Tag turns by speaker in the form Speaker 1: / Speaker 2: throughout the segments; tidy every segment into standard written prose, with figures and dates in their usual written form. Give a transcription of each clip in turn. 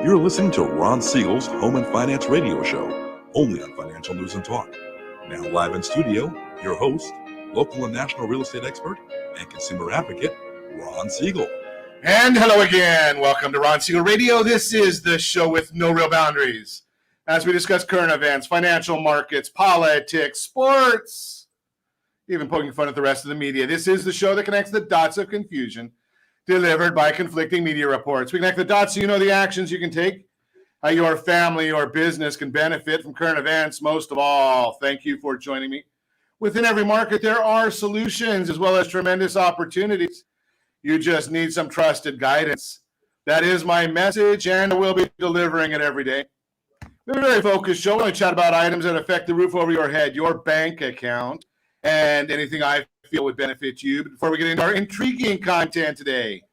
Speaker 1: You're listening to Ron Siegel's Home and Finance Radio Show, only on Financial News and Talk. Now live in studio, your host, local and national real estate expert and consumer advocate, Ron Siegel.
Speaker 2: And hello again. Welcome to Ron Siegel Radio. This is the show with no real boundaries. As we discuss current events, financial markets, politics, sports, even poking fun at the rest of the media. This is the show that connects the dots of confusion delivered by conflicting media reports. We connect the dots so you know the actions you can take, how your family or business can benefit from current events. Most of all, thank you for joining me. Within every market, there are solutions as well as tremendous opportunities. You just need some trusted guidance. That is my message, and I will be delivering it every day. We have a very focused show. We're going to chat about items that affect the roof over your head, your bank account, and anything I feel would benefit you. But before we get into our intriguing content today,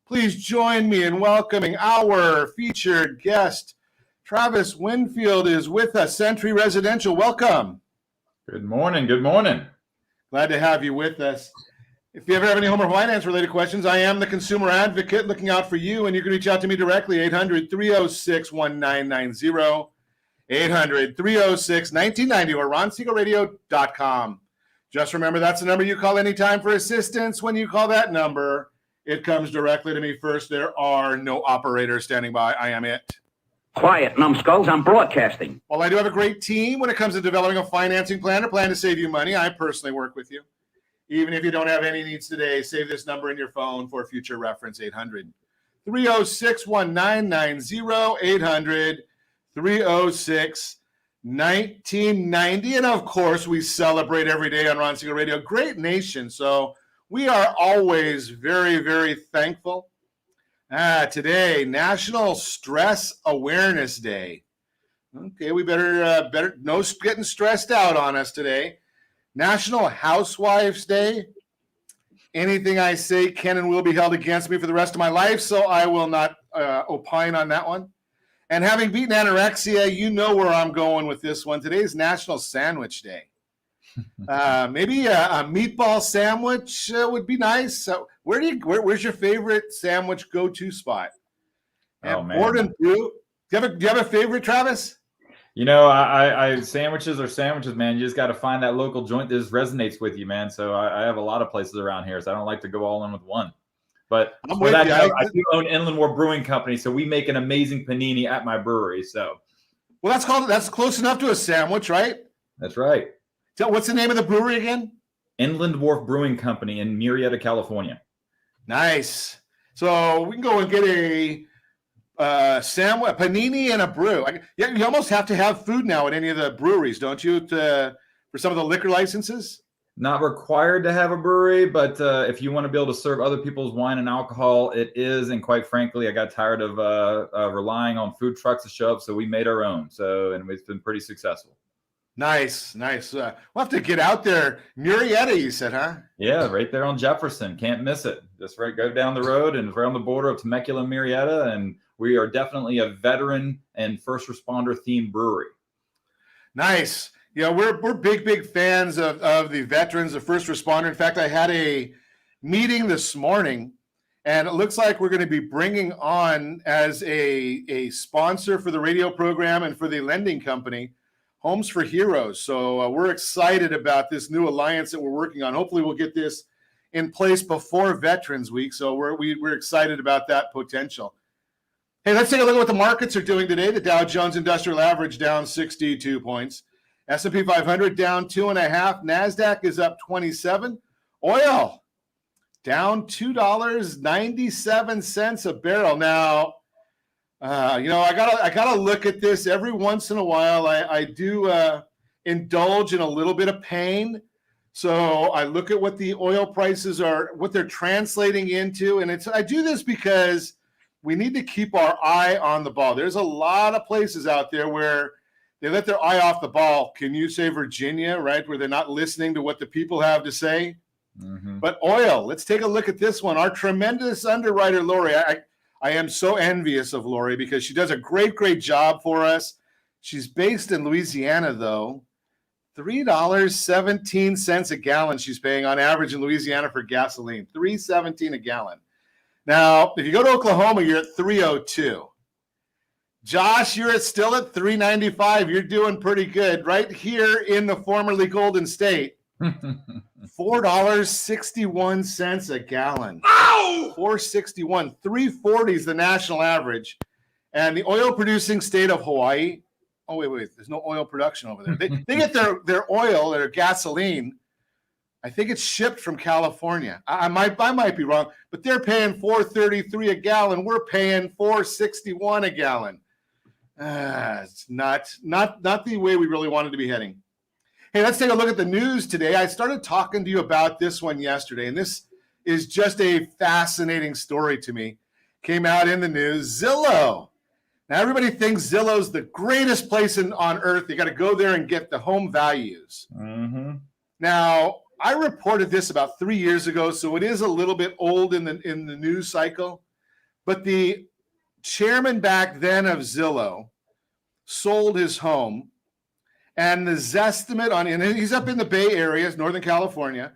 Speaker 2: please join me in welcoming our featured guest. Travis Winfield is with us, Century Residential. Welcome.
Speaker 3: Good morning. Good morning.
Speaker 2: Glad to have you with us. If you ever have any home or finance related questions, I am the consumer advocate looking out for you, and you can reach out to me directly, 800-306-1990, 800-306-1990, or ronsiegelradio.com. Just remember, that's the number you call anytime for assistance. When you call that number, it comes directly to me first. There are no operators standing by. I am it.
Speaker 4: Quiet, numbskulls. I'm broadcasting.
Speaker 2: Well, I do have a great team when it comes to developing a financing plan or plan to save you money. I personally work with you. Even if you don't have any needs today, save this number in your phone for future reference, 800-306-1990, 800-306-1990. And, of course, we celebrate every day on Ron Siegel Radio. Great nation. So we are always very, very thankful. Today, National Stress Awareness Day. Okay, we better no getting stressed out on us today. National Housewives Day. Anything I say can and will be held against me for the rest of my life, so I will not opine on that one. And having beaten anorexia, you know where I'm going with this one. Today is National Sandwich Day. Maybe a meatball sandwich would be nice. So where's your favorite sandwich go-to spot?
Speaker 3: Oh, man.
Speaker 2: Board and Brew. Do you have a favorite, Travis?
Speaker 3: You know, I sandwiches are sandwiches, man. You just got to find that local joint that just resonates with you, man. So I have a lot of places around here, so I don't like to go all in with one. But for that note, I do own Inland War Brewing Company, so we make an amazing panini at my brewery. So,
Speaker 2: well, that's close enough to a sandwich, right?
Speaker 3: That's right.
Speaker 2: So what's the name of the brewery again?
Speaker 3: Inland Wharf Brewing Company in Murrieta, California.
Speaker 2: Nice. So we can go and get a sandwich, a panini, and a brew. You almost have to have food now at any of the breweries, don't you? For some of the liquor licenses.
Speaker 3: Not required to have a brewery, but if you want to be able to serve other people's wine and alcohol, it is. And quite frankly, I got tired of relying on food trucks to show up, so we made our own. And it's been pretty successful.
Speaker 2: Nice. We'll have to get out there. Murrieta, you said, huh?
Speaker 3: Yeah, right there on Jefferson. Can't miss it. Just go down the road, and it's right on the border of Temecula and Murrieta. And we are definitely a veteran and first responder themed brewery.
Speaker 2: Nice. Yeah, we're big fans of the veterans, the first responder. In fact, I had a meeting this morning, and it looks like we're going to be bringing on as a sponsor for the radio program and for the lending company, Homes for Heroes. So we're excited about this new alliance that we're working on. Hopefully we'll get this in place before Veterans Week. So we're excited about that potential. Hey, let's take a look at what the markets are doing today. The Dow Jones Industrial Average down 62 points. S&P 500 down 2.5. NASDAQ is up 27. Oil down $2.97 a barrel. Now, I gotta look at this every once in a while. I do indulge in a little bit of pain. So I look at what the oil prices are, what they're translating into, and I do this because we need to keep our eye on the ball. There's a lot of places out there where they let their eye off the ball. Can you say Virginia, right, where they're not listening to what the people have to say? Mm-hmm. But oil, let's take a look at this one. Our tremendous underwriter, Lori. I am so envious of Lori because she does a great job for us. She's based in Louisiana, though. $3.17 a gallon she's paying on average in Louisiana for gasoline. $3.17 a gallon. Now, if you go to Oklahoma, you're at $3.02. Josh, you're still at $3.95. You're doing pretty good. Right here in the formerly Golden State, $4.61 a gallon.
Speaker 1: Ow!
Speaker 2: $4.61. $3.40 is the national average. And the oil-producing state of Hawaii, oh, wait, there's no oil production over there. They get their oil, their gasoline, I think it's shipped from California. I might be wrong, but they're paying $4.33 a gallon. We're paying $4.61 a gallon. It's not the way we really wanted to be heading. Hey, let's take a look at the news today. I started talking to you about this one yesterday, and this is just a fascinating story to me. Came out in the news. Zillow. Now, everybody thinks Zillow's the greatest place on earth. You got to go there and get the home values.
Speaker 3: Mm-hmm.
Speaker 2: Now, I reported this about 3 years ago, so it is a little bit old in the news cycle. But the chairman back then of Zillow sold his home, and the Zestimate and he's up in the Bay Area, Northern California.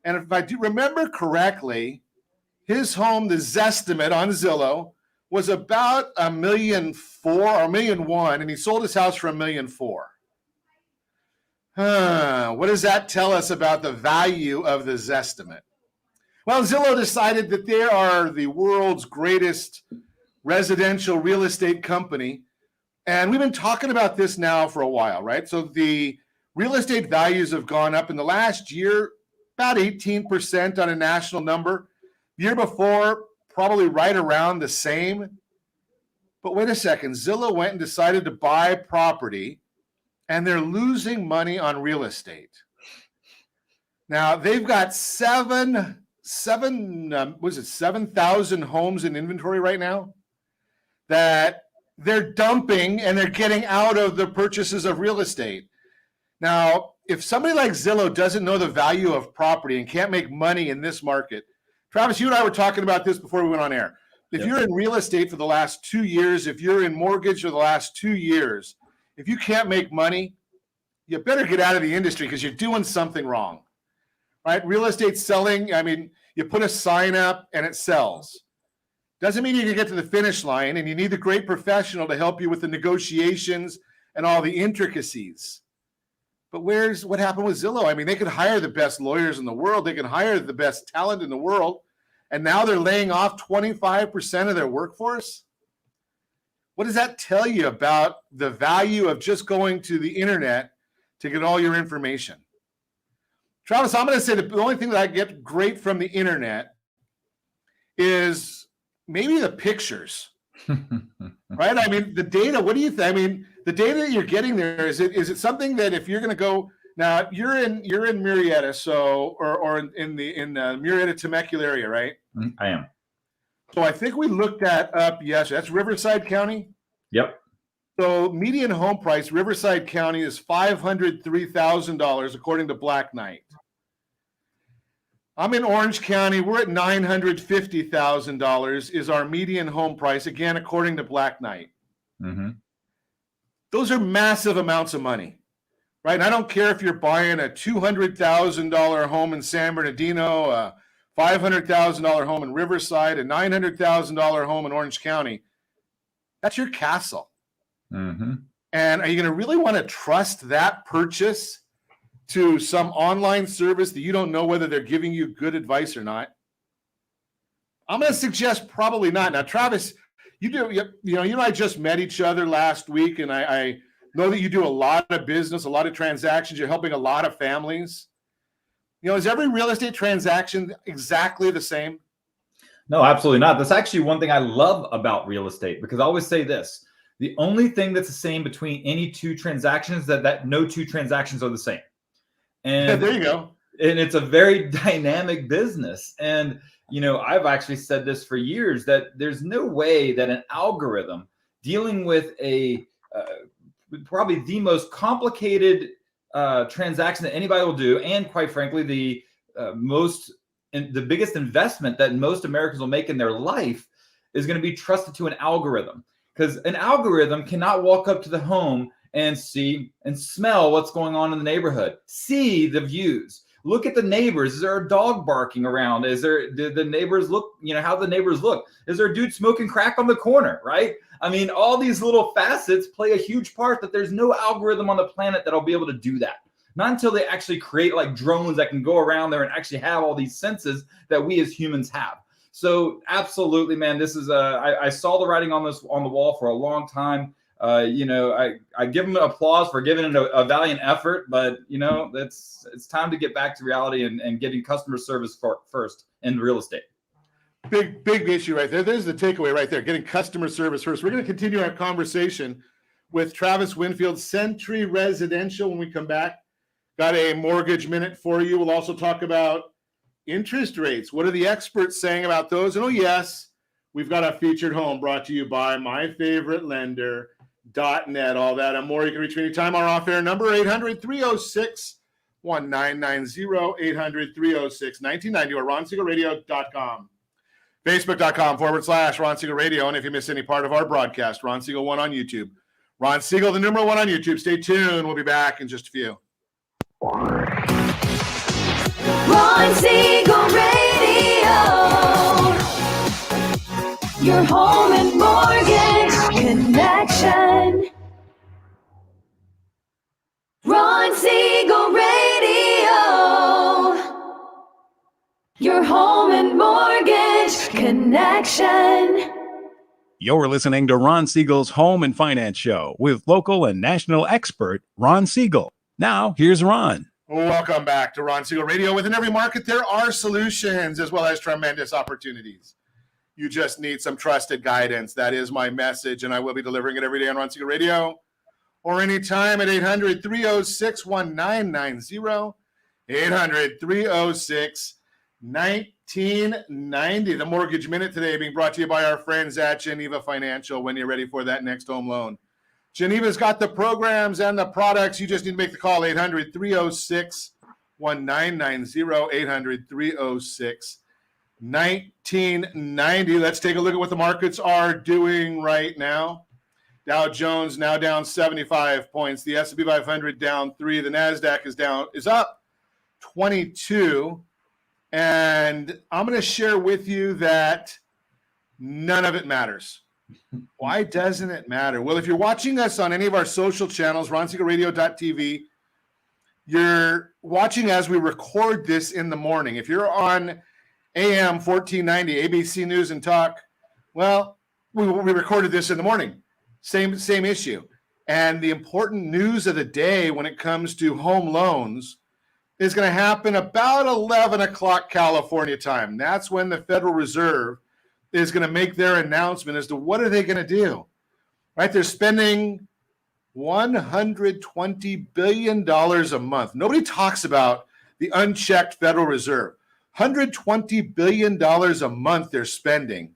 Speaker 2: And if I do remember correctly, his home, the Zestimate on Zillow, was about $1.4 million or $1.1 million, and he sold his house for $1.4 million. What does that tell us about the value of the Zestimate? Well, Zillow decided that they are the world's greatest residential real estate company. And we've been talking about this now for a while, right? So the real estate values have gone up in the last year, about 18% on a national number. The year before, probably right around the same. But wait a second, Zillow went and decided to buy property, and they're losing money on real estate. Now, they've got 7,000 homes in inventory right now that they're dumping, and they're getting out of the purchases of real estate. Now, if somebody like Zillow doesn't know the value of property and can't make money in this market, Travis, you and I were talking about this before we went on air. If you're in real estate for the last 2 years, if you're in mortgage for the last 2 years, if you can't make money, you better get out of the industry because you're doing something wrong, right? Real estate selling, I mean, you put a sign up and it sells. Doesn't mean you can get to the finish line, and you need a great professional to help you with the negotiations and all the intricacies. But what happened with Zillow? I mean, they could hire the best lawyers in the world. They can hire the best talent in the world. And now they're laying off 25% of their workforce. What does that tell you about the value of just going to the internet to get all your information? Travis, I'm going to say the only thing that I get great from the internet is maybe the pictures, right? I mean, the data, what do you think? I mean, the data that you're getting there, is it something that if you're going to go, now you're in Murrieta, so, or in the Murrieta Temecula area, right?
Speaker 3: I am.
Speaker 2: So I think we looked that up yesterday. That's Riverside County?
Speaker 3: Yep.
Speaker 2: So median home price, Riverside County, is $503,000 according to Black Knight. I'm in Orange County. We're at $950,000 is our median home price, again, according to Black Knight.
Speaker 3: Mm-hmm.
Speaker 2: Those are massive amounts of money, right? And I don't care if you're buying a $200,000 home in San Bernardino, a $500,000 home in Riverside, a $900,000 home in Orange County. That's your castle.
Speaker 3: Mm-hmm.
Speaker 2: And are you going to really want to trust that purchase to some online service that you don't know whether they're giving you good advice or not? I'm going to suggest probably not. Now, Travis, you and I just met each other last week, and I know that you do a lot of business, a lot of transactions. You're helping a lot of families. Is every real estate transaction exactly the same?
Speaker 3: No, absolutely not. That's actually one thing I love about real estate, because I always say this: the only thing that's the same between any two transactions is that no two transactions are the same. And
Speaker 2: there you go.
Speaker 3: And it's a very dynamic business. And, I've actually said this for years, that there's no way that an algorithm dealing with probably the most complicated transaction that anybody will do, and quite frankly, the biggest investment that most Americans will make in their life, is going to be trusted to an algorithm. Because an algorithm cannot walk up to the home and see and smell what's going on in the neighborhood, see the views. Look at the neighbors. Is there a dog barking around? Did the neighbors look, how the neighbors look? Is there a dude smoking crack on the corner, right? I mean, all these little facets play a huge part that there's no algorithm on the planet that'll be able to do that. Not until they actually create like drones that can go around there and actually have all these senses that we as humans have. So absolutely, man, this is I saw the writing on the wall for a long time. I give them applause for giving it a valiant effort, but it's time to get back to reality and getting customer service first in real estate.
Speaker 2: Big issue right there. There's the takeaway right there, getting customer service first. We're going to continue our conversation with Travis Winfield, Century Residential, when we come back. Got a mortgage minute for you. We'll also talk about interest rates. What are the experts saying about those? And yes, we've got a featured home brought to you by my favorite lender, .net, all that and more. You can reach me anytime. Our off-air number, 800-306-1990, 800-306-1990, or ronsiegelradio.com. Facebook.com/Ron Siegel Radio. And if you miss any part of our broadcast, Ron Siegel 1 on YouTube. Ron Siegel, the number 1 on YouTube. Stay tuned. We'll be back in just a few.
Speaker 5: Ron Siegel Radio, your home and mortgage connection. Ron Siegel Radio, your home and mortgage connection.
Speaker 6: You're listening to Ron Siegel's Home and Finance Show with local and national expert Ron Siegel. Now, here's Ron.
Speaker 2: Welcome back to Ron Siegel Radio. Within every market, there are solutions as well as tremendous opportunities. You just need some trusted guidance. That is my message, and I will be delivering it every day on Ron Siegel Radio or anytime at 800-306-1990, 800-306-1990. The Mortgage Minute today being brought to you by our friends at Geneva Financial when you're ready for that next home loan. Geneva's got the programs and the products. You just need to make the call, 800-306-1990, 800-306-1990. Let's take a look at what the markets are doing right now. Dow Jones now down 75 points. The S&P 500 down 3. The NASDAQ is up 22. And I'm going to share with you that none of it matters. Why doesn't it matter? Well, if you're watching us on any of our social channels, ronsiegelradio.tv, you're watching as we record this in the morning. If you're on AM 1490, ABC News and Talk, well, we recorded this in the morning. Same issue. And the important news of the day when it comes to home loans is going to happen about 11 o'clock California time. That's when the Federal Reserve is going to make their announcement as to what are they going to do, right? They're spending $120 billion a month. Nobody talks about the unchecked Federal Reserve. $120 billion a month they're spending.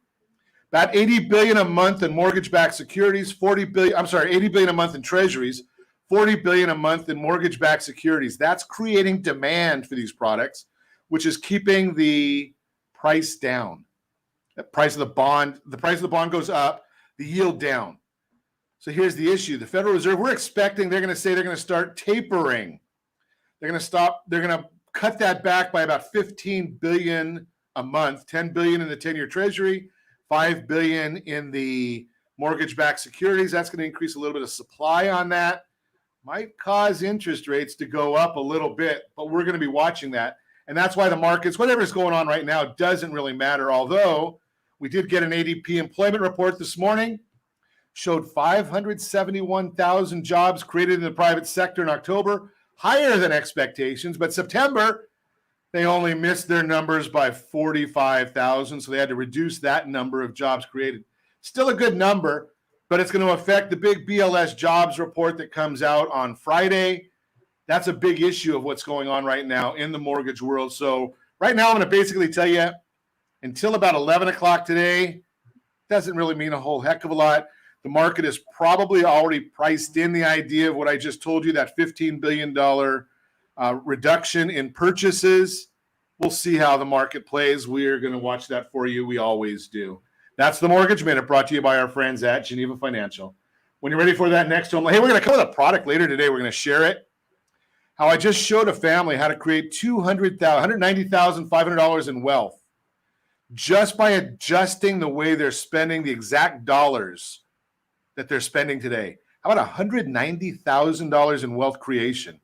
Speaker 2: About $80 billion a month in mortgage-backed securities, $80 billion a month in treasuries, $40 billion a month in mortgage-backed securities. That's creating demand for these products, which is keeping the price down. The price of the bond goes up, the yield down. So here's the issue. The Federal Reserve, we're expecting they're going to start tapering. They're going to cut that back by about $15 billion a month, $10 billion in the 10-year treasury, $5 billion in the mortgage-backed securities. That's going to increase a little bit of supply on that. Might cause interest rates to go up a little bit, but we're going to be watching that. And that's why the markets, whatever's going on right now, doesn't really matter. Although we did get an ADP employment report this morning, showed 571,000 jobs created in the private sector in October, higher than expectations. But September, they only missed their numbers by 45,000, so they had to reduce that number of jobs created. Still a good number, but it's going to affect the big BLS jobs report that comes out on Friday. That's a big issue of what's going on right now in the mortgage world. So right now, I'm going to basically tell you, until about 11 o'clock today, doesn't really mean a whole heck of a lot. The market is probably already priced in the idea of what I just told you, that $15 billion reduction in purchases. We'll see how the market plays. We are going to watch that for you. We always do. That's the Mortgage Minute brought to you by our friends at Geneva Financial. When you're ready for that next home, hey, we're going to come with a product later today. We're going to share it. how I just showed a family how to create $190,500 in wealth just by adjusting the way they're spending the exact dollars that they're spending today. How about $190,000 in wealth creation?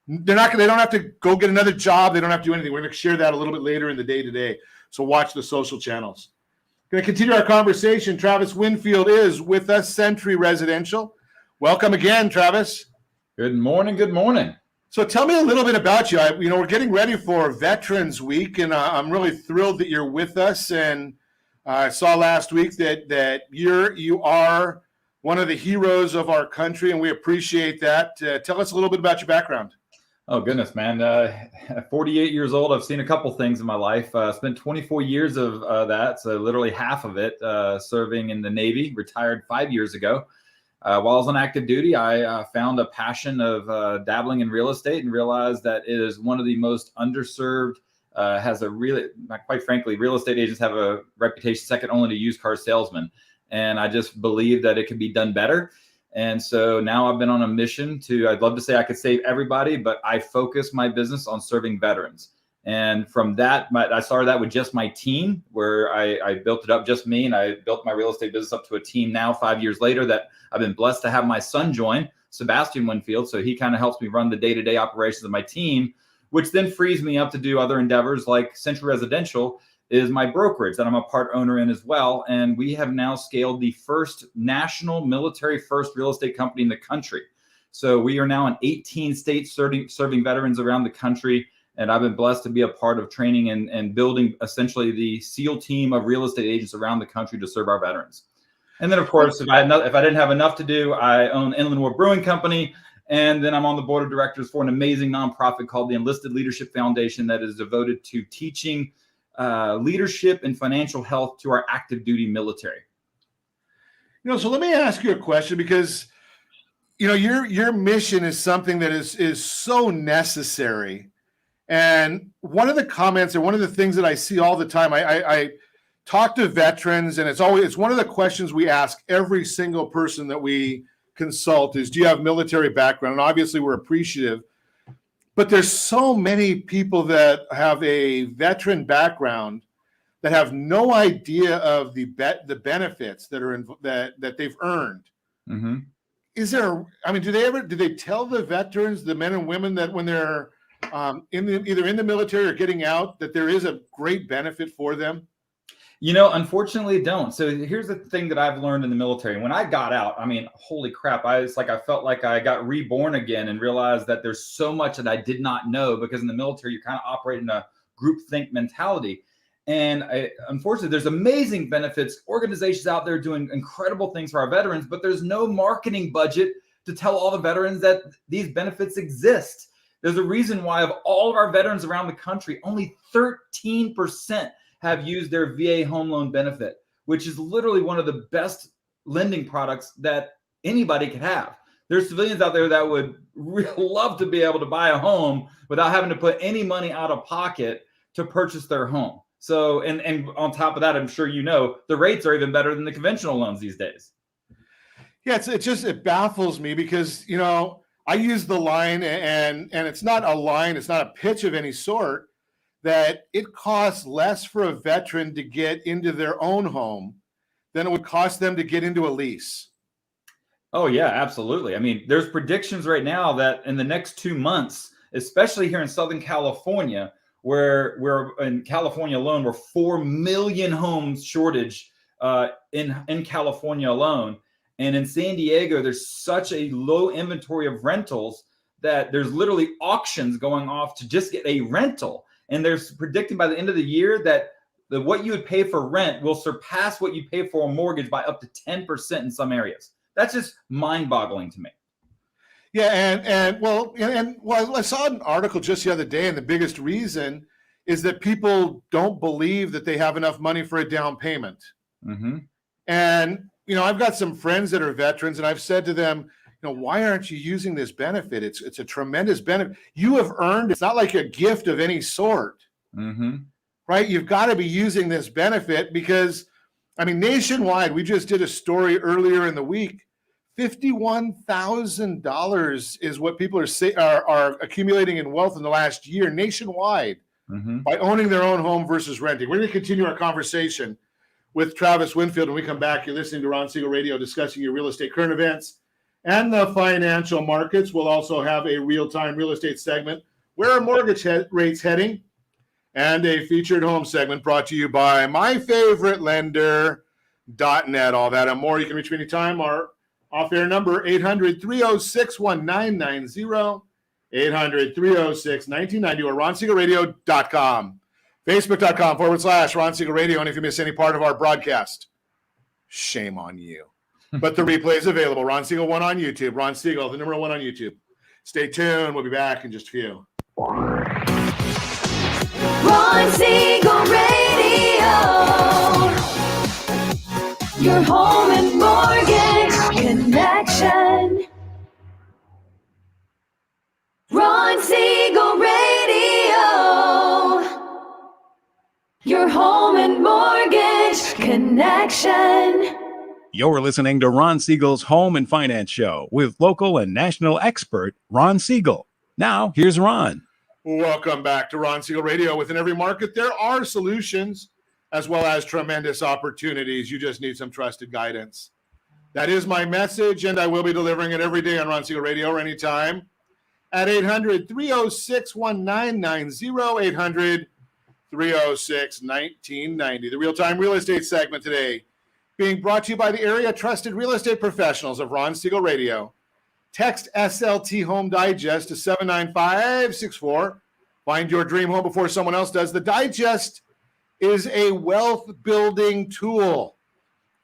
Speaker 2: They don't have to go get another job. They don't have to do anything. We're going to share that a little bit later in the day today. So watch the social channels. Going to continue our conversation. Travis Winfield is with us, Century Residential. Welcome again, Travis.
Speaker 3: Good morning. Good morning.
Speaker 2: So tell me a little bit about you. We're getting ready for Veterans Week, and I'm really thrilled that you're with us. And I saw last week that you are one of the heroes of our country, and we appreciate that. Tell us a little bit about your background.
Speaker 3: Oh, goodness, man. 48 years old. I've seen a couple things in my life. Spent 24 years of that, so literally half of it serving in the Navy, retired 5 years ago. While I was on active duty, I found a passion of dabbling in real estate and realized that it is one of the most underserved, quite frankly, real estate agents have a reputation second only to used car salesmen. And I just believe that it could be done better. And so now I've been on a mission I'd love to say I could save everybody, but I focus my business on serving veterans. And from that, I started that with just my team, where I built it up just me, and I built my real estate business up to a team now 5 years later that I've been blessed to have my son join, Sebastian Winfield. So he kind of helps me run the day-to-day operations of my team, which then frees me up to do other endeavors like Century Residential is my brokerage that I'm a part owner in as well. And we have now scaled the first national military first real estate company in the country. So we are now in 18 states serving veterans around the country. And I've been blessed to be a part of training and building essentially the SEAL team of real estate agents around the country to serve our veterans. And then, of course, if I didn't have enough to do, I own Inland War Brewing Company. And then I'm on the board of directors for an amazing nonprofit called the Enlisted Leadership Foundation that is devoted to teaching leadership and financial health to our active duty military.
Speaker 2: So let me ask you a question, because your mission is something that is so necessary. And one of the comments or one of the things that I see all the time, I talk to veterans, and it's one of the questions we ask every single person that we consult is, do you have military background? And obviously we're appreciative. But there's so many people that have a veteran background that have no idea of the benefits that are that they've earned. Mm-hmm. Do they tell the veterans, the men and women, that when they're either in the military or getting out, that there is a great benefit for them?
Speaker 3: Unfortunately, don't. So here's the thing that I've learned in the military. When I got out, holy crap, I felt like I got reborn again and realized that there's so much that I did not know, because in the military, you're kind of operating a groupthink mentality. And unfortunately, there's amazing benefits, organizations out there doing incredible things for our veterans, but there's no marketing budget to tell all the veterans that these benefits exist. There's a reason why of all of our veterans around the country, only 13% have used their VA home loan benefit, which is literally one of the best lending products that anybody could have. There's civilians out there that would really love to be able to buy a home without having to put any money out of pocket to purchase their home. So, and on top of that, I'm sure the rates are even better than the conventional loans these days.
Speaker 2: Yeah, it baffles me, because, I use the line, and it's not a line, it's not a pitch of any sort, that it costs less for a veteran to get into their own home than it would cost them to get into a lease.
Speaker 3: Oh, yeah, absolutely. There's predictions right now that in the next 2 months, especially here in Southern California, where we're in California alone, we're 4 million homes shortage in California alone. And in San Diego, there's such a low inventory of rentals that there's literally auctions going off to just get a rental. And they're predicting by the end of the year that what you would pay for rent will surpass what you pay for a mortgage by up to 10% in some areas. That's just mind-boggling to me.
Speaker 2: Yeah, and I saw an article just the other day, and the biggest reason is that people don't believe that they have enough money for a down payment. Mm-hmm. And I've got some friends that are veterans, and I've said to them, why aren't you using this benefit? It's a tremendous benefit. You have earned, it's not like a gift of any sort, mm-hmm. right? You've got to be using this benefit, because, nationwide, we just did a story earlier in the week, $51,000 is what people are accumulating in wealth in the last year nationwide by owning their own home versus renting. We're going to continue our conversation with Travis Winfield. When we come back, you're listening to Ron Siegel Radio, discussing your real estate current events and the financial markets. We'll also have a real-time real estate segment. Where are mortgage rates heading? And a featured home segment brought to you by myfavoritelender.net. All that and more. You can reach me anytime. Our off-air number, 800-306-1990, 800-306-1990, or ronsiegelradio.com, facebook.com/Ron Siegel Radio. And if you miss any part of our broadcast, shame on you. But the replay is available. Ron Siegel 1 on YouTube. Ron Siegel, the number 1 on YouTube. Stay tuned. We'll be back in just a few.
Speaker 5: Ron Siegel Radio. Your home and mortgage connection. Ron Siegel Radio. Your home and mortgage connection.
Speaker 6: You're listening to Ron Siegel's Home and Finance Show with local and national expert Ron Siegel. Now, here's Ron.
Speaker 2: Welcome back to Ron Siegel Radio. Within every market, there are solutions as well as tremendous opportunities. You just need some trusted guidance. That is my message, and I will be delivering it every day on Ron Siegel Radio or anytime at 800-306-1990, 800-306-1990. The real-time real estate segment today being brought to you by the area trusted real estate professionals of Ron Siegel Radio. Text SLT Home Digest to 79564. Find your dream home before someone else does. The Digest is a wealth building tool.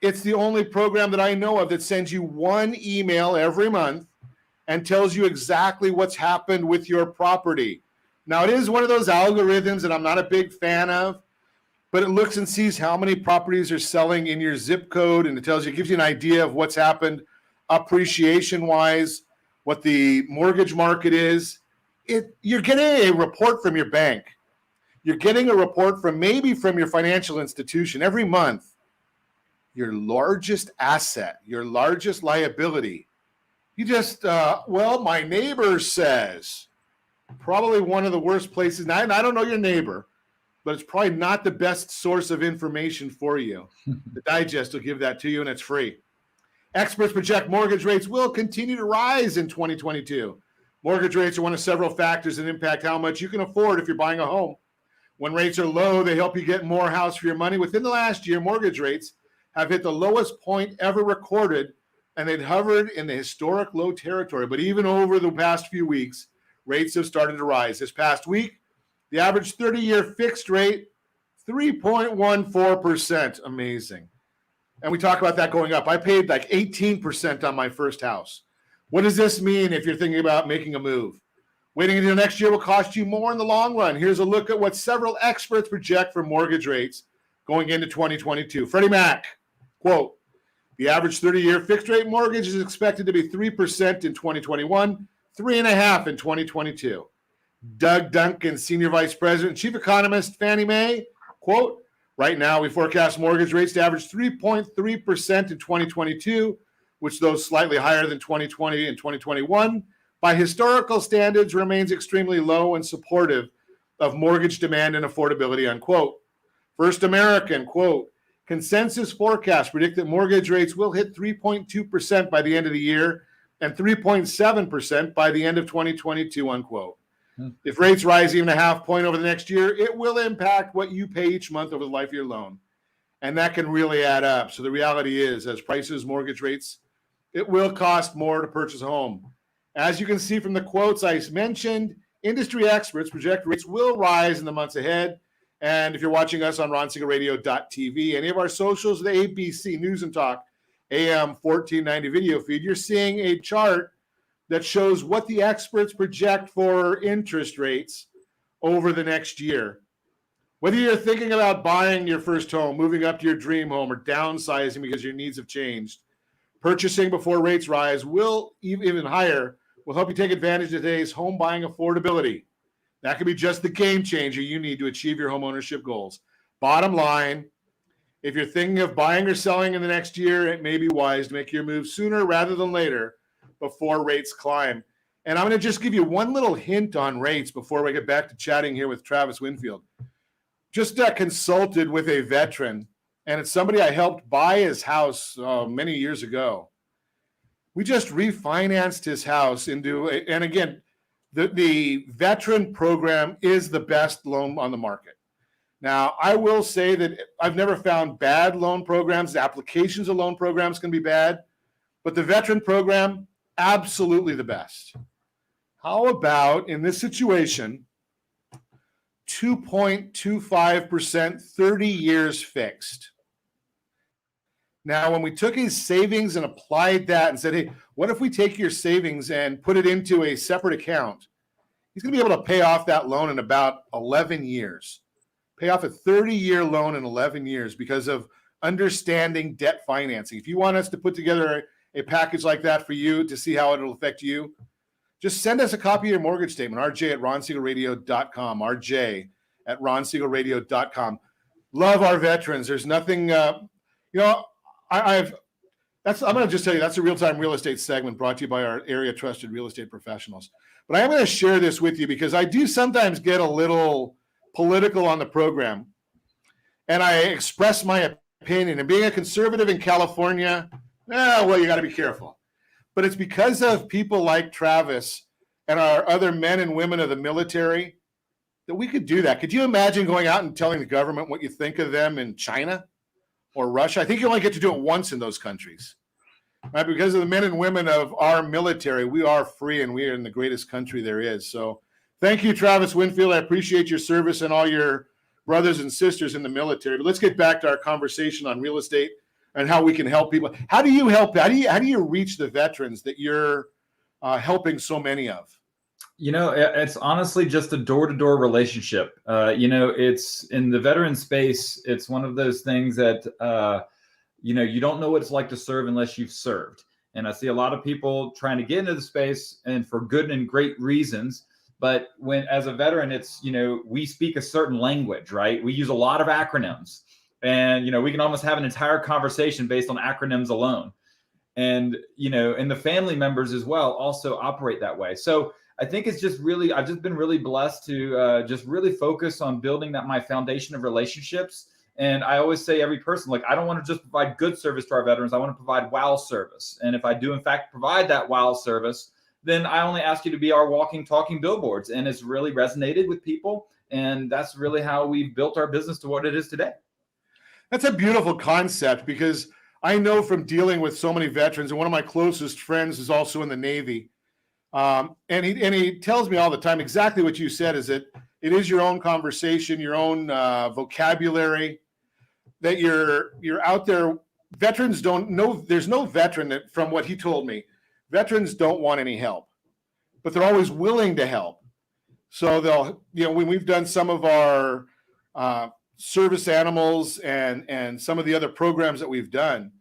Speaker 2: It's the only program that I know of that sends you one email every month and tells you exactly what's happened with your property. Now, it is one of those algorithms that I'm not a big fan of, but it looks and sees how many properties are selling in your zip code, and it gives you an idea of what's happened appreciation-wise, what the mortgage market is. You're getting a report from your bank. You're getting a report from your financial institution every month. Your largest asset, your largest liability. You just, my neighbor says, probably one of the worst places. Now, I don't know your neighbor, but it's probably not the best source of information for you. The Digest will give that to you, and it's free. Experts project mortgage rates will continue to rise in 2022. Mortgage rates are one of several factors that impact how much you can afford if you're buying a home. When rates are low, they help you get more house for your money. Within the last year, mortgage rates have hit the lowest point ever recorded, and they'd hovered in the historic low territory. But even over the past few weeks, rates have started to rise. This past week, the average 30-year fixed rate, 3.14%. Amazing. And we talk about that going up. I paid like 18% on my first house. What does this mean if you're thinking about making a move? Waiting until next year will cost you more in the long run. Here's a look at what several experts project for mortgage rates going into 2022. Freddie Mac, quote, the average 30-year fixed rate mortgage is expected to be 3% in 2021, 3.5% in 2022. Doug Duncan, Senior Vice President and Chief Economist, Fannie Mae, quote, right now we forecast mortgage rates to average 3.3% in 2022, which though slightly higher than 2020 and 2021, by historical standards remains extremely low and supportive of mortgage demand and affordability, unquote. First American, quote, consensus forecasts predict that mortgage rates will hit 3.2% by the end of the year and 3.7% by the end of 2022, unquote. If rates rise even a half point over the next year, it will impact what you pay each month over the life of your loan. And that can really add up. So the reality is, as prices, mortgage rates, it will cost more to purchase a home. As you can see from the quotes I mentioned, industry experts project rates will rise in the months ahead. And if you're watching us on ronsiegelradio.tv, any of our socials, the ABC News and Talk AM 1490 video feed, you're seeing a chart that shows what the experts project for interest rates over the next year. Whether you're thinking about buying your first home, moving up to your dream home, or downsizing because your needs have changed, purchasing before rates rise will even higher will help you take advantage of today's home buying affordability. That could be just the game changer you need to achieve your home ownership goals. Bottom line, If you're thinking of buying or selling in the next year, it may be wise to make your move sooner rather than later before rates climb. And I'm going to just give you one little hint on rates before we get back to chatting here with Travis Winfield. Just consulted with a veteran, and it's somebody I helped buy his house many years ago. We just refinanced his house into, and again, the veteran program is the best loan on the market. Now, I will say that I've never found bad loan programs. The applications of loan programs can be bad, but the veteran program, absolutely the best. How about in this situation, 2.25%, 30 years fixed? Now, when we took his savings and applied that and said, hey, what if we take your savings and put it into a separate account? He's going to be able to pay off that loan in about 11 years. Pay off a 30-year loan in 11 years because of understanding debt financing. If you want us to put together a package like that for you to see how it'll affect you, just send us a copy of your mortgage statement, rj@ronsiegelradio.com, rj@ronsiegelradio.com. Love our veterans. There's nothing, I'm going to just tell you, that's a real-time real estate segment brought to you by our area trusted real estate professionals. But I'm going to share this with you because I do sometimes get a little political on the program, and I express my opinion. And being a conservative in California, you got to be careful. But it's because of people like Travis and our other men and women of the military that we could do that. Could you imagine going out and telling the government what you think of them in China or Russia? I think you only get to do it once in those countries. Right? Because of the men and women of our military, we are free and we are in the greatest country there is. So thank you, Travis Winfield. I appreciate your service and all your brothers and sisters in the military. But let's get back to our conversation on real estate and how we can help people. How do you help? How do you reach the veterans that you're helping so many of?
Speaker 3: It's honestly just a door-to-door relationship. It's in the veteran space. It's one of those things that, you don't know what it's like to serve unless you've served. And I see a lot of people trying to get into the space and for good and great reasons. But as a veteran, it's, we speak a certain language, right? We use a lot of acronyms. And, we can almost have an entire conversation based on acronyms alone. And, and the family members as well also operate that way. So I think it's just I've just been really blessed to just really focus on building my foundation of relationships. And I always say every person, I don't want to just provide good service to our veterans. I want to provide wow service. And if I do, in fact, provide that wow service, then I only ask you to be our walking, talking billboards. And it's really resonated with people. And that's really how we've built our business to what it is today.
Speaker 2: That's a beautiful concept because I know from dealing with so many veterans, and one of my closest friends is also in the Navy. And he tells me all the time exactly what you said, is that it is your own conversation, your own vocabulary, that you're out there. Veterans don't know. There's no veteran that, from what he told me, veterans don't want any help, but they're always willing to help. So they'll, when we've done some of our service animals and some of the other programs that we've done,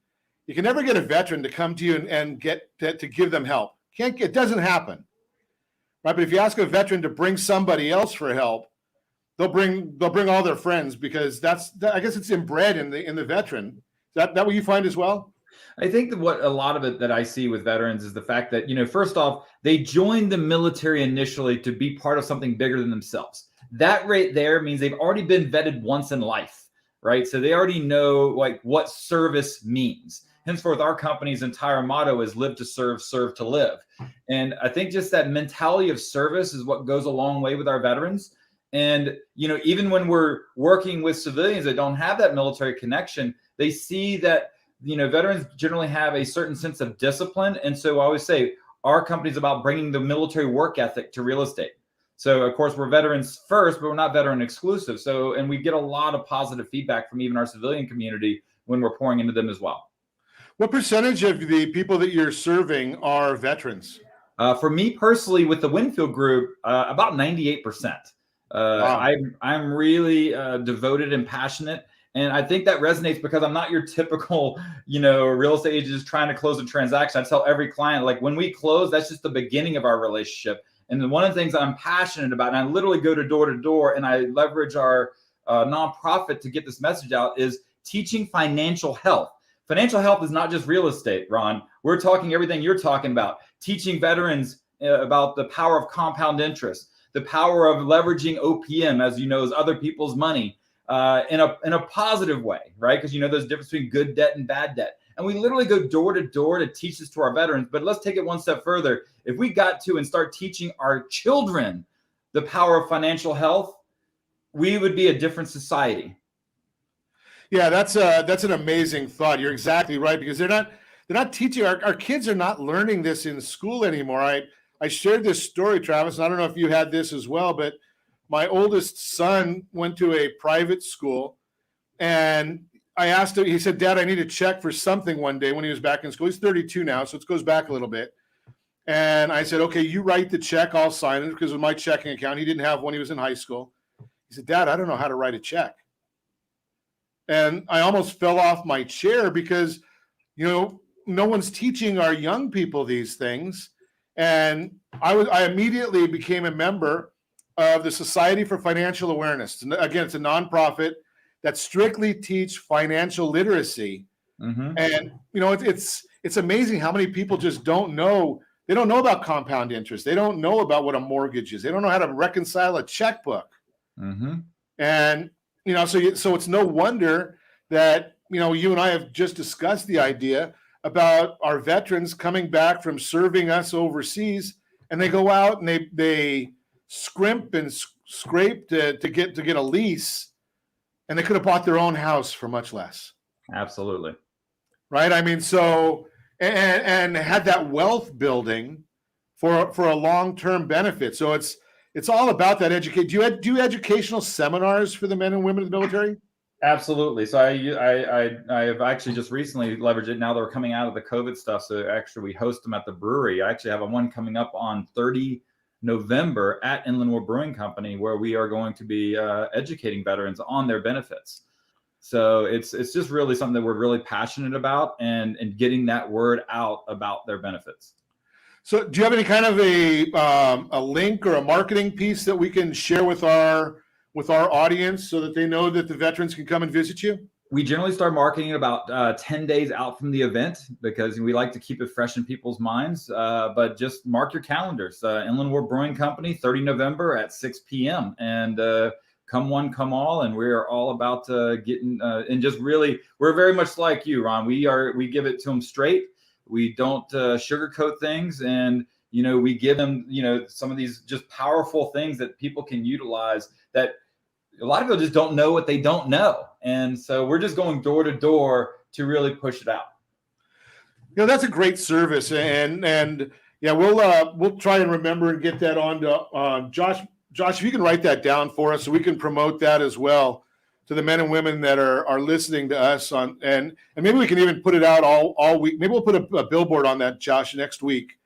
Speaker 2: you can never get a veteran to come to you and get to give them help. It doesn't happen, right? But if you ask a veteran to bring somebody else for help, they'll bring all their friends because I guess it's inbred in the veteran. Is that what you find as well?
Speaker 3: I think that what a lot of it that I see with veterans is the fact that, first off, they joined the military initially to be part of something bigger than themselves. That right there means they've already been vetted once in life, right? So they already know what service means. Henceforth, our company's entire motto is live to serve, serve to live. And I think just that mentality of service is what goes a long way with our veterans. And, even when we're working with civilians that don't have that military connection, they see that, veterans generally have a certain sense of discipline. And so I always say our company's about bringing the military work ethic to real estate. So, of course, we're veterans first, but we're not veteran exclusive. So, and we get a lot of positive feedback from even our civilian community when we're pouring into them as well.
Speaker 2: What percentage of the people that you're serving are veterans?
Speaker 3: For me personally, with the Winfield Group, about 98%. Wow. I'm really devoted and passionate. And I think that resonates because I'm not your typical, real estate agent just trying to close a transaction. I tell every client, when we close, that's just the beginning of our relationship. And then one of the things I'm passionate about, and I literally go to door and I leverage our nonprofit to get this message out, is teaching financial health. Financial health is not just real estate, Ron. We're talking everything you're talking about, teaching veterans about the power of compound interest, the power of leveraging OPM, as you know, as other people's money in a positive way, right? Because you know there's a difference between good debt and bad debt. And we literally go door to door to teach this to our veterans. But let's take it one step further. If we got to and start teaching our children the power of financial health, we would be a different society.
Speaker 2: Yeah, that's an amazing thought. You're exactly right, because they're not teaching our kids are not learning this in school anymore. I shared this story, Travis, and I don't know if you had this as well, but my oldest son went to a private school, and I asked him, he said, Dad, I need a check for something one day when he was back in school. He's 32 now, so it goes back a little bit. And I said, okay, you write the check, I'll sign it, because with my checking account, he didn't have one, he was in high school. He said, Dad, I don't know how to write a check. And I almost fell off my chair because, you know, no one's teaching our young people these things. And I immediately became a member of the Society for Financial Awareness. Again, it's a nonprofit that strictly teach financial literacy. Mm-hmm. And, you know, it's amazing how many people just don't know. They don't know about compound interest. They don't know about what a mortgage is. They don't know how to reconcile a checkbook. Mm-hmm. And, you know, so it's no wonder that, you know, you and I have just discussed the idea about our veterans coming back from serving us overseas, and they go out and they scrimp and scrape to get a lease, and they could have bought their own house for much less.
Speaker 3: Absolutely.
Speaker 2: Right. I mean, so, and had that wealth building for a long-term benefit. So it's all about that education. Do you do educational seminars for the men and women of the military?
Speaker 3: Absolutely. So I have actually just recently leveraged it. Now they're coming out of the COVID stuff. So actually we host them at the brewery. I actually have one coming up on 30 November at Inland War Brewing Company, where we are going to be educating veterans on their benefits. So it's just really something that we're really passionate about, and getting that word out about their benefits.
Speaker 2: So do you have any kind of a link or a marketing piece that we can share with our audience so that they know that the veterans can come and visit you?
Speaker 3: We generally start marketing about 10 days out from the event, because we like to keep it fresh in people's minds. But just mark your calendars. Inland War Brewing Company, 30 November at 6 p.m. And come one, come all. And we are all about getting and just really, we're very much like you, Ron. We give it to them straight. We don't sugarcoat things. And, you know, we give them, you know, some of these just powerful things that people can utilize, that a lot of people just don't know what they don't know. And so we're just going door to door to really push it out.
Speaker 2: You know, that's a great service. And yeah, we'll try and remember and get that on to Josh, if you can write that down for us so we can promote that as well to the men and women that are listening to us on, and maybe we can even put it out all week. Maybe we'll put a billboard on that, Josh, next week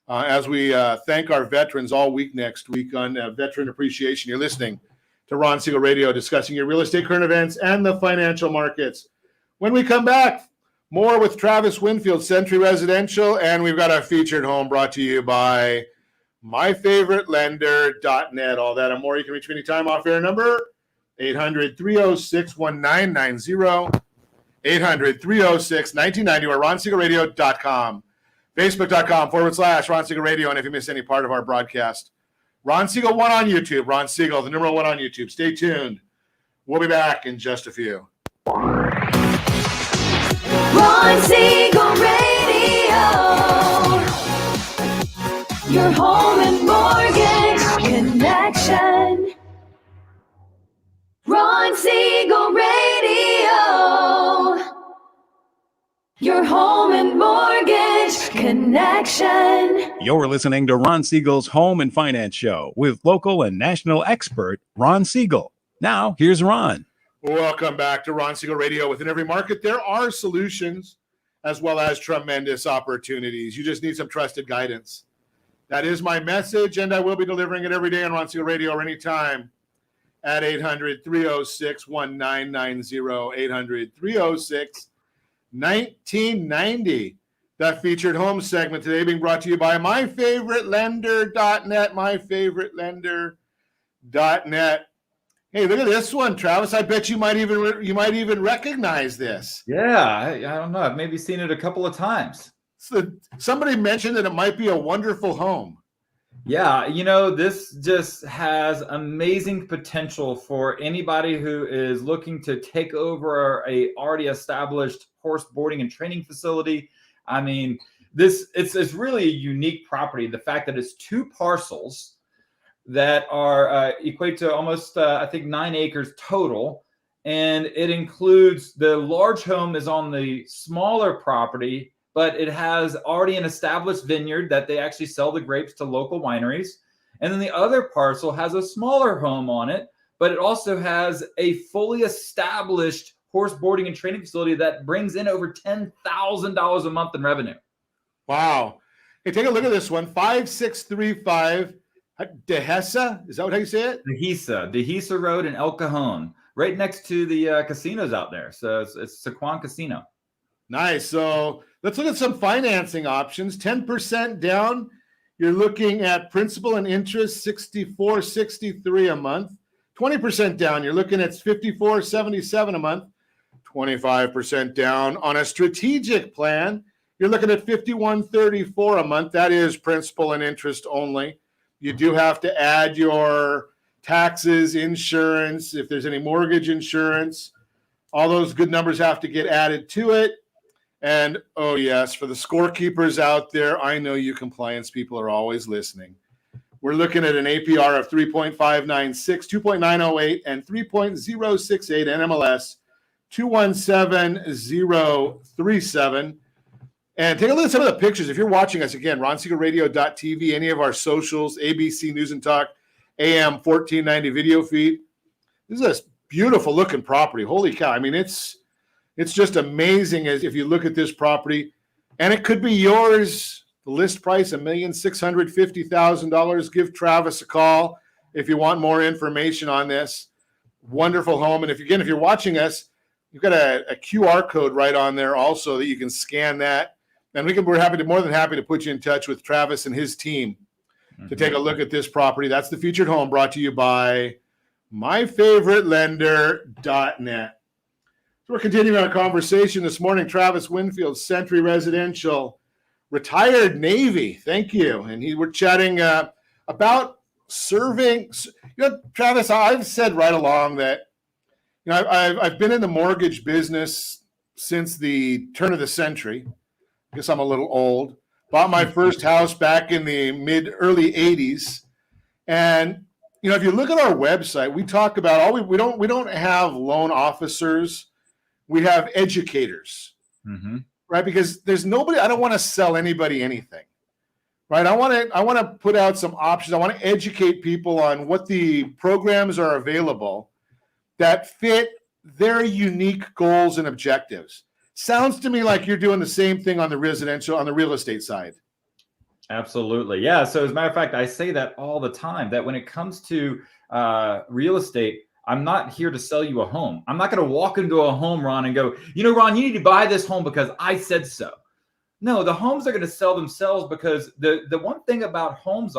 Speaker 2: as we thank our veterans all week next week on Veteran Appreciation. You're listening to Ron Siegel Radio, discussing your real estate current events and the financial markets. When we come back, more with Travis Winfield, Century Residential, and we've got our featured home brought to you by myfavoritelender.net. All that and more. You can reach me anytime. Off-air number 800-306-1990, 800-306-1990, or RonSiegelRadio.com, Facebook.com/Ron Siegel Radio. And if you miss any part of our broadcast, Ron Siegel 1 on YouTube. Ron Siegel, the number 1 on YouTube. Stay tuned. We'll be back in just a few.
Speaker 5: Ron Siegel Radio, your home and mortgage connection. Ron Siegel Radio, your home and mortgage connection.
Speaker 6: You're listening to Ron Siegel's Home and Finance Show with local and national expert Ron Siegel. Now, here's Ron.
Speaker 2: Welcome back to Ron Siegel Radio. Within every market, there are solutions as well as tremendous opportunities. You just need some trusted guidance. That is my message, and I will be delivering it every day on Ron Siegel Radio or anytime at 800-306-1990, 800-306-1990. That featured home segment today being brought to you by myfavoritelender.net, myfavoritelender.net. Hey, look at this one, Travis. I bet you might even recognize this.
Speaker 3: Yeah, I don't know. I've maybe seen it a couple of times.
Speaker 2: So somebody mentioned that it might be a wonderful home.
Speaker 3: Yeah, this just has amazing potential for anybody who is looking to take over a already established horse boarding and training facility. I mean, it's really a unique property. The fact that it's 2 parcels that are equate to almost, I think, 9 acres total. And it includes the large home is on the smaller property, but it has already an established vineyard that they actually sell the grapes to local wineries. And then the other parcel has a smaller home on it, but it also has a fully established horse boarding and training facility that brings in over $10,000 a month in revenue.
Speaker 2: Wow. Hey, take a look at this one. 5635 Dehesa. Is that how you say it?
Speaker 3: Dehesa Road in El Cajon, right next to the casinos out there. So it's Sequan Casino.
Speaker 2: Nice. So let's look at some financing options. 10% down. You're looking at principal and interest, $64.63 a month. 20% down. You're looking at $54.77 a month. 25% down on a strategic plan. You're looking at $51.34 a month. That is principal and interest only. You do have to add your taxes, insurance, if there's any mortgage insurance. All those good numbers have to get added to it. And, oh, yes, for the scorekeepers out there, I know you compliance people are always listening. We're looking at an APR of 3.596, 2.908, and 3.068 NMLS 217037. And take a look at some of the pictures. If you're watching us, again, RonSiegelRadio.tv, any of our socials, ABC News and Talk, AM 1490 video feed. This is a beautiful looking property. Holy cow. I mean, it's just amazing as if you look at this property, and it could be yours. The list price, $1,650,000. Give Travis a call if you want more information on this wonderful home. And if you're watching us, you've got a QR code right on there also that you can scan that. And we're more than happy to put you in touch with Travis and his team to take a look at this property. That's the featured home brought to you by myfavoritelender.net. So we're continuing our conversation this morning. Travis Winfield, Century Residential, retired Navy. Thank you. And we're chatting about serving. Travis, I've said right along that I've been in the mortgage business since the turn of the century. I guess I'm a little old. Bought my first house back in the early 80s. And, if you look at our website, we talk about we don't have loan officers. We have educators, right? Because there's nobody, I don't want to sell anybody anything, right? I want to put out some options. I want to educate people on what the programs are available that fit their unique goals and objectives. Sounds to me like you're doing the same thing on the real estate side.
Speaker 3: Absolutely. Yeah. So as a matter of fact, I say that all the time, that when it comes to real estate, I'm not here to sell you a home. I'm not going to walk into a home, Ron, and go, Ron, you need to buy this home because I said so. No, the homes are going to sell themselves because the one thing about homes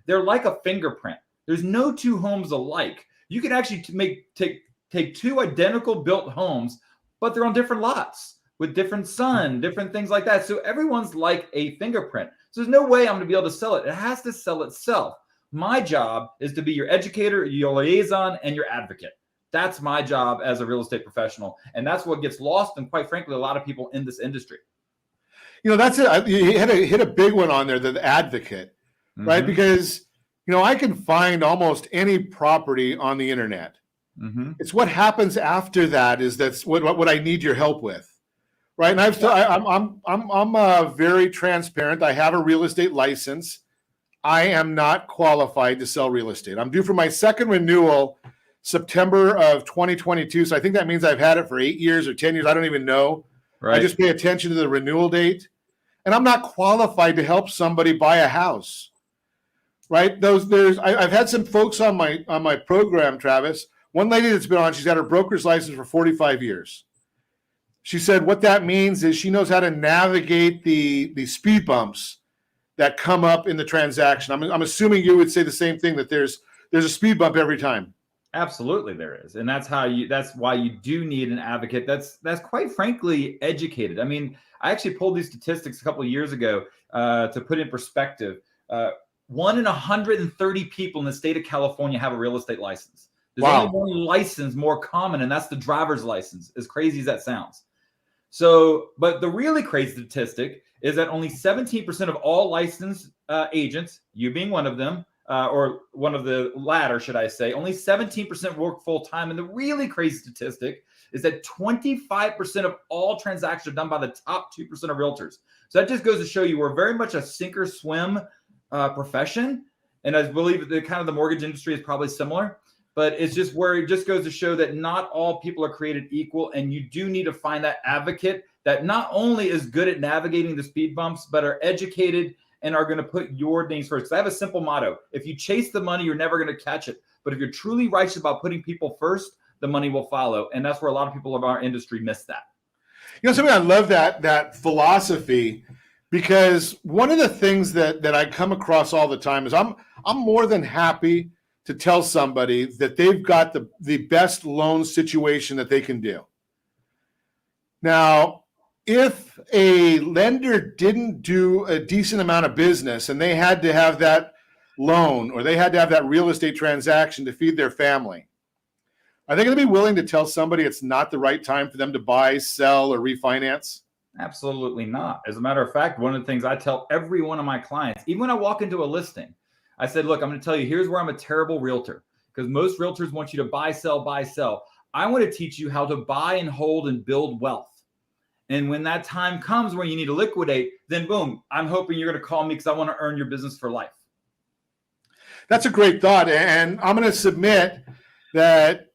Speaker 3: they're like a fingerprint. There's no 2 homes alike. You can actually take 2 identical built homes, but they're on different lots with different sun, different things like that. So everyone's like a fingerprint. So there's no way I'm going to be able to sell it. It has to sell itself. My job is to be your educator, your liaison, and your advocate. That's my job as a real estate professional. And that's what gets lost, and quite frankly, a lot of people in this industry.
Speaker 2: That's it. You hit a big one on there, the advocate, right? Because, I can find almost any property on the internet. It's what happens after that's what I need your help with. Right. And I'm very transparent. I have a real estate license. I am not qualified to sell real estate. I'm due for my second renewal September of 2022. So I think that means I've had it for 8 years or 10 years. I don't even know. Right. I just pay attention to the renewal date. And I'm not qualified to help somebody buy a house. Right. I've had some folks on my program, Travis. One lady that's been on, she's got her broker's license for 45 years. She said what that means is she knows how to navigate the speed bumps that come up in the transaction. I'm assuming you would say the same thing, that there's a speed bump every time.
Speaker 3: Absolutely, there is, and that's why you do need an advocate that's quite frankly educated. I mean, I actually pulled these statistics a couple of years ago to put in perspective. 1 in 130 people in the state of California have a real estate license. There's only one license more common, and that's the driver's license, as crazy as that sounds. So, but the really crazy statistic is that only 17% of all licensed agents, you being one of them, or one of the latter, should I say, only 17% work full-time. And the really crazy statistic is that 25% of all transactions are done by the top 2% of realtors. So that just goes to show you we're very much a sink or swim profession. And I believe that the mortgage industry is probably similar. But it's just where it just goes to show that not all people are created equal. And you do need to find that advocate that not only is good at navigating the speed bumps, but are educated and are going to put your things first. Because I have a simple motto. If you chase the money, you're never going to catch it. But if you're truly righteous about putting people first, the money will follow. And that's where a lot of people of our industry miss that.
Speaker 2: Something I love that philosophy, because one of the things that I come across all the time is I'm more than happy to tell somebody that they've got the best loan situation that they can do. Now, if a lender didn't do a decent amount of business and they had to have that loan or they had to have that real estate transaction to feed their family, are they going to be willing to tell somebody it's not the right time for them to buy, sell, or refinance?
Speaker 3: Absolutely not. As a matter of fact, one of the things I tell every one of my clients, even when I walk into a listing, I said, look, I'm going to tell you, here's where I'm a terrible realtor, because most realtors want you to buy, sell, buy, sell. I want to teach you how to buy and hold and build wealth. And when that time comes where you need to liquidate, then boom, I'm hoping you're going to call me because I want to earn your business for life.
Speaker 2: That's a great thought. And I'm going to submit that,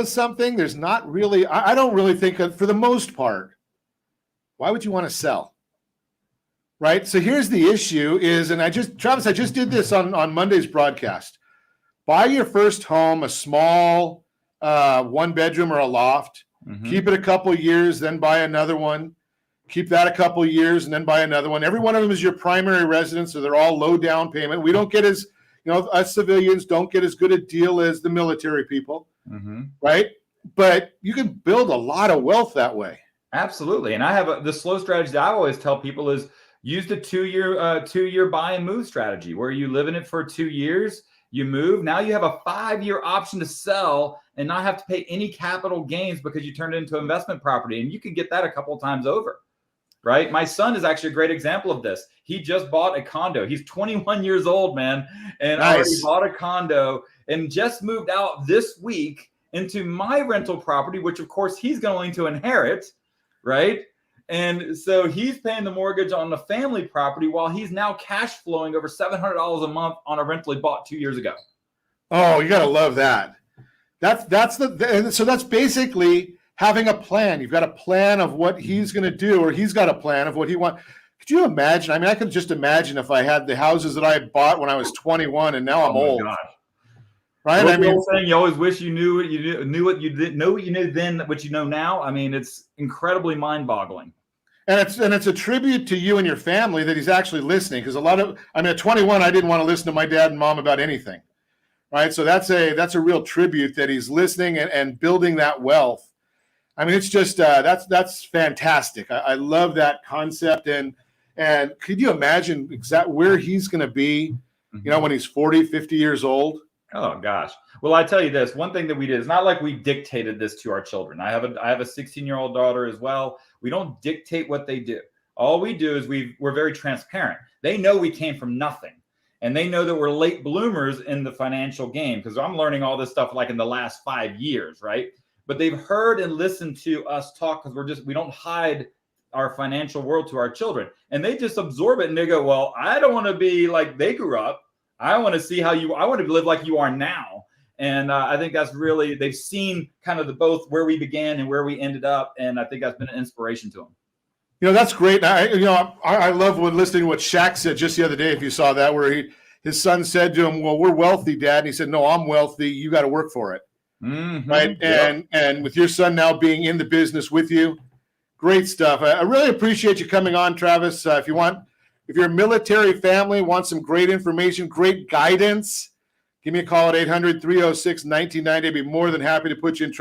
Speaker 2: something, there's not really, I don't really think for the most part, why would you want to sell? Right? So here's the issue is, and Travis, I just did this on Monday's broadcast. Buy your first home, a small 1-bedroom or a loft. Mm-hmm. Keep it a couple years, then buy another one. Keep that a couple years, and then buy another one. Every one of them is your primary residence, so they're all low down payment. We don't get as, us civilians don't get as good a deal as the military people, mm-hmm. right? But you can build a lot of wealth that way. Absolutely.
Speaker 3: And I have the slow strategy that I always tell people is use the 2-year buy and move strategy, where you live in it for 2 years, you move. Now you have a 5-year option to sell and not have to pay any capital gains because you turned it into investment property. And you can get that a couple of times over, right? My son is actually a great example of this. He just bought a condo. He's 21 years old, man, and already bought a condo and just moved out this week into my rental property, which of course he's going to inherit, right? And so he's paying the mortgage on the family property while he's now cash flowing over $700 a month on a rental he bought 2 years ago.
Speaker 2: Oh, you got to love that. So that's basically having a plan. You've got a plan of what he's going to do, or he's got a plan of what he wants. Could you imagine? I mean, I could just imagine if I had the houses that I bought when I was 21 and now I'm old.
Speaker 3: God.
Speaker 2: Right?
Speaker 3: I mean, saying you always wish you knew what you knew what you didn't know what you knew then, what you know now. I mean, it's incredibly mind-boggling.
Speaker 2: And it's a tribute to you and your family that he's actually listening, because at 21, I didn't want to listen to my dad and mom about anything, right? So that's a real tribute that he's listening and building that wealth. I mean, it's just that's fantastic. I love that concept, and could you imagine exactly where he's going to be, when he's 40, 50 years old?
Speaker 3: Oh gosh. Well, I tell you this, one thing that we did, it's not like we dictated this to our children. I have a 16-year-old daughter as well. We don't dictate what they do. All we do is we're very transparent. They know we came from nothing, and they know that we're late bloomers in the financial game, because I'm learning all this stuff like in the last 5 years, right? But they've heard and listened to us talk, because we don't hide our financial world to our children, and they just absorb it, and they go, well, I don't want to be like they grew up. I want to see I want to live like you are now. And I think that's really, they've seen kind of both where we began and where we ended up. And I think that's been an inspiration to them.
Speaker 2: That's great. I love listening to what Shaq said just the other day, if you saw that, where his son said to him, well, we're wealthy, Dad. And he said, no, I'm wealthy. You got to work for it. Mm-hmm. Right. Yep. And with your son now being in the business with you, great stuff. I really appreciate you coming on, Travis. If you're a military family, want some great information, great guidance, Give me a call at 800-306-1990. I'd be more than happy to put you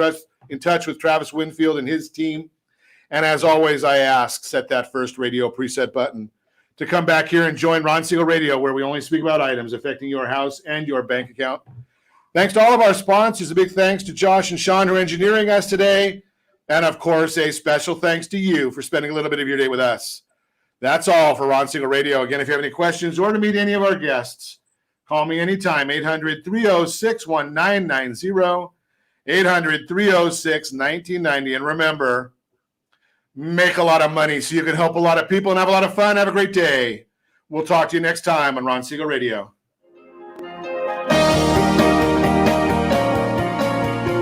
Speaker 2: in touch with Travis Winfield and his team. And as always, I ask, set that first radio preset button to come back here and join Ron Siegel Radio, where we only speak about items affecting your house and your bank account. Thanks to all of our sponsors. A big thanks to Josh and Sean who are engineering us today. And, of course, a special thanks to you for spending a little bit of your day with us. That's all for Ron Siegel Radio. Again, if you have any questions or to meet any of our guests, call me anytime, 800-306-1990, 800-306-1990. And remember, make a lot of money so you can help a lot of people and have a lot of fun. Have a great day. We'll talk to you next time on Ron Siegel Radio.